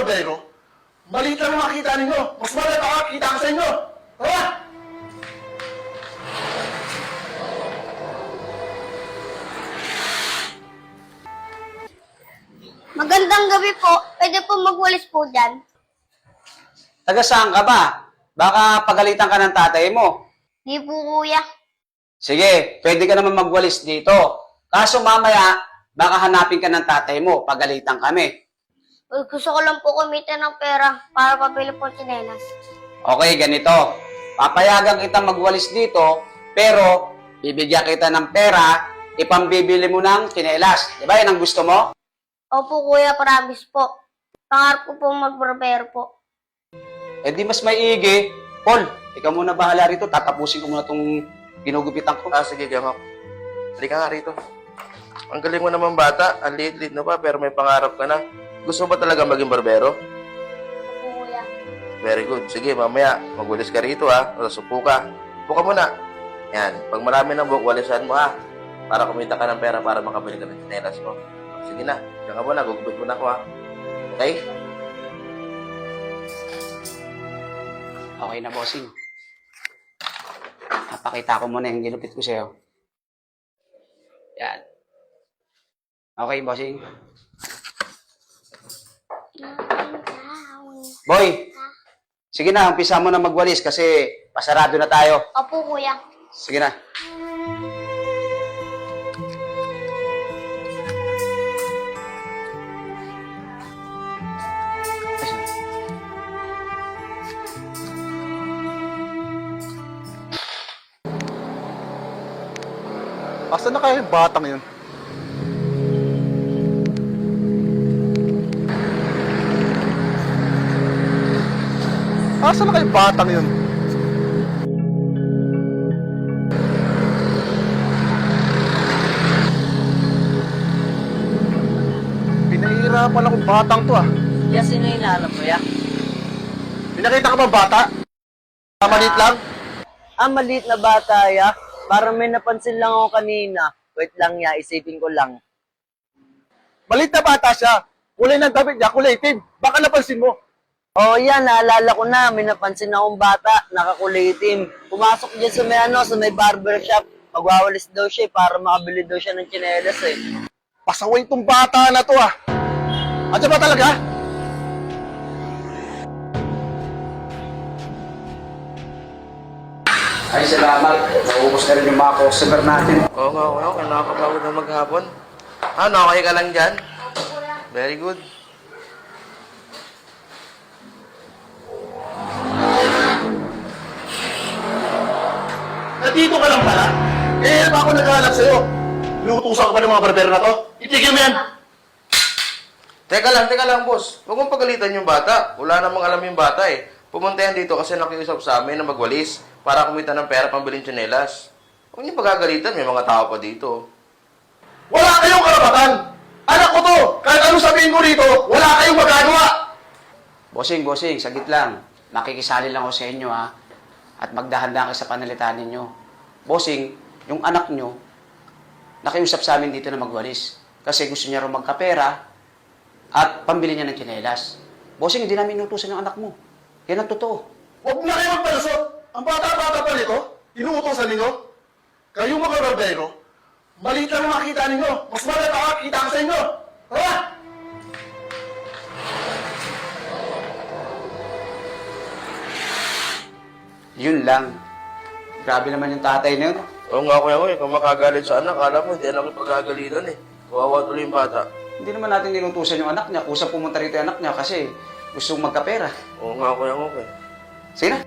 barbero, maliit lang ang makita ninyo. Mas malaki ako kita ko sa inyo. Tara! Magandang gabi po. Pwede po magwalis po dyan. Taga saan ka ba? Baka pagalitan ka ng tatay mo. Di po, kuya. Sige, pwede ka naman magwalis dito. Kaso mamaya, baka hanapin ka ng tatay mo, pagalitan kami. Gusto ko lang po kumita ng pera para pabili po tsinelas. Okay, ganito. Papayagan kita magwalis dito, pero bibigyan kita ng pera, ipambibili mo ng tsinelas. Di ba yan ang gusto mo? Opo, kuya, promise po. Pangarap ko po magbarbero po. Eh di mas maigi. Paul, ikaw muna bahala rito. Tatapusin ko muna itong ginugupitan ko. Sige, Gamok. Halika nga rito. Ang galing mo naman bata. Ang liit-liit na pa, pero may pangarap ka na. Gusto mo ba talaga maging barbero? Opo, kuya. Very good. Sige, mamaya, magwalis ka rito ha. O, supo ka. Upo ka muna. Yan. Pag marami ng buhok, walisan mo ha. Para kumita ka ng pera para makabili ka ng tsinelas mo. Sige na. Diyan ka muna. Gugupit mo na ako ha. Okay? Okay na, bossing. Napakita ko muna yung ginupit ko sa'yo. Yan. Okay, bossing. Boy, sige na, umpisa mo na magwalis kasi pasarado na tayo. Opo, kuya. Sige na. Asan na kaya yung batang yun? Asan na kaya yung batang yun? Pinahihirapan akong batang to ah. Yan, sino yung inaanap mo yan? Pinakita ka bang bata? Maliit lang? Maliit na bata, ya. Parang may napansin lang ako kanina. Wait lang, ya. Isipin ko lang. Maliit na bata siya. Kulay ng damit niya, kulay itim. Baka napansin mo. Oh, yan. Naalala ko na. May napansin akong bata. Nakakulay itim. Pumasok dyan sa may, sa may barbershop. Magwawalis daw siya para makabili daw siya ng tsinelas eh. Pasaway tong bata na to ah. Andiyan ba talaga? Ay, salamat. Naubos na rin yung mga customer natin. Oo nga, okay. Nakakapagod na maghapon. Ano, okay ka lang dyan? Very good. Nandito ka lang pala? Eh, ba ako naghahanap sa'yo? Inuutusan ka pa ng mga barbero na to? Itigil mo yan! Teka lang, boss. Huwag mong pagalitan yung bata. Wala namang alam yung bata eh. Pumunta yan dito kasi nakiusap sa amin na magwalis para kumita ng pera pambilhin tsinelas. Huwag niyo pagagalitan, may mga tao pa dito. Wala kayong karapatan! Anak ko to! Kahit ano sabihin ko rito, wala kayong magagawa! Bossing, sagit lang. Makikisali lang ako sa inyo, ha? At magdahan-dahan kayo sa panalitan ninyo. Bossing, yung anak nyo, nakiusap sa amin dito na magwalis. Kasi gusto niya rin magkapera at pambili niya ng tsinelas. Bossing, hindi namin inutusan yung anak mo. Yan ang totoo. Huwag na kayong magpalusot! Ang bata-bata pa nito, inuutosan ninyo. Kayong mga barbero, maliit lang ang makita ninyo. Mas malaki ako kita ko sa inyo. Tara! Yun lang. Grabe naman yung tatay na yun. Oo nga, kuya ko eh. Kung makagalit sa anak, alam mo, hindi anak yung pagagalitan eh. Kawawa tuloy yung bata. Hindi naman natin inutusan yung anak niya. Kusang pumunta rito yung anak niya kasi gusto magkapera. Oo nga, kuya ko eh. Sige na.